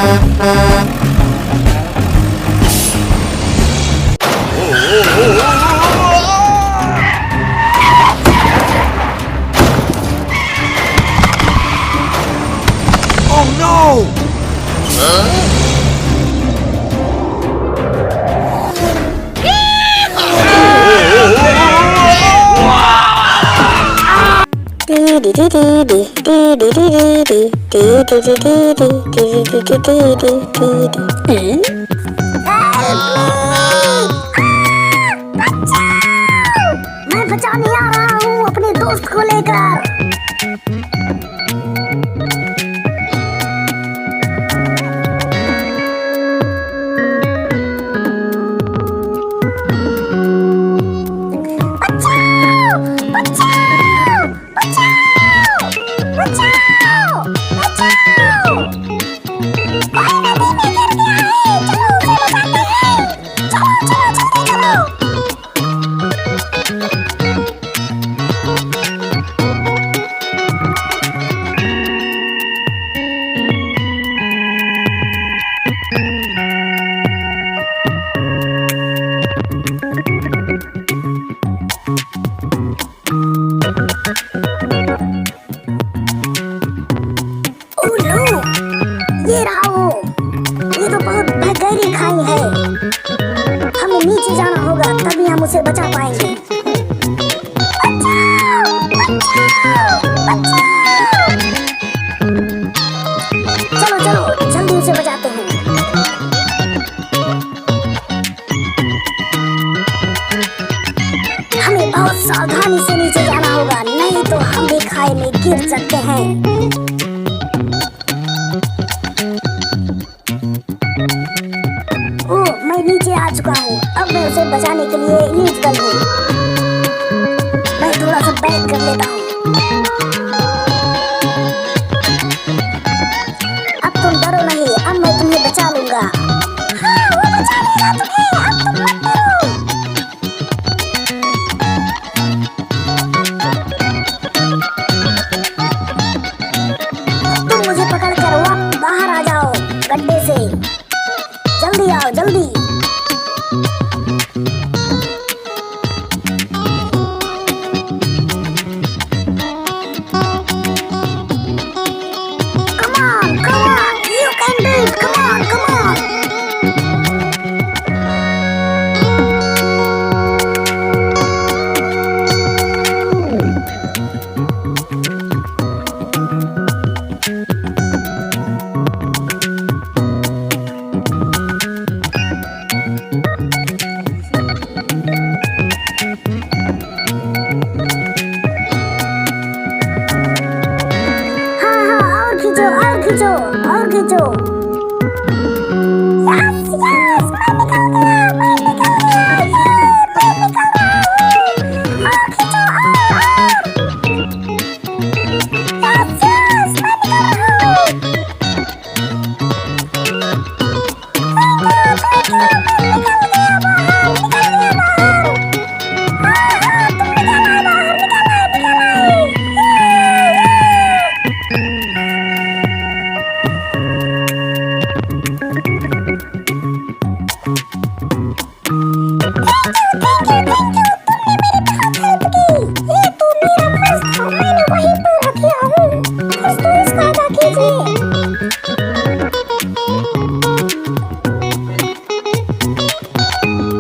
Oh no! मैं बचाने आ रहा हूँ अपने दोस्त को लेकर। ये रहा वो, ये तो बहुत गहरी खाई है। हमें नीचे जाना होगा तभी हम उसे बचा पाएंगे। चलो चलो जल्दी उसे बचाते हैं। हमें बहुत सावधानी से नीचे जाना होगा, नहीं तो हम भी खाई में गिर सकते हैं। मैं नीचे आ चुका हूँ, अब मैं उसे बचाने के लिए यूजफुल हूँ। मैं थोड़ा सा बैक कर लेता हूँ। अब तुम डरो नहीं, अब मैं तुम्हें बचा लूंगा। हाँ, वो बचा लेगा तुम्हें, अब तुम मत डरो। तुम मुझे पकड़कर बाहर आ जाओ गड्ढे से। जल्दी आओ जल्दी। Come on, you can do it. Come on. और खींचो। यस, मैं निकल गया, मैं निकल रहा हूँ। और खींचो, यस, मैं निकल रहा हूँ। मैं निकल गया बाहर। हाँ, तुम निकल बाहर, निकल आए। मैंने वहीं पर रखी हूँ, कुछ तो इसका अदा कीजिए।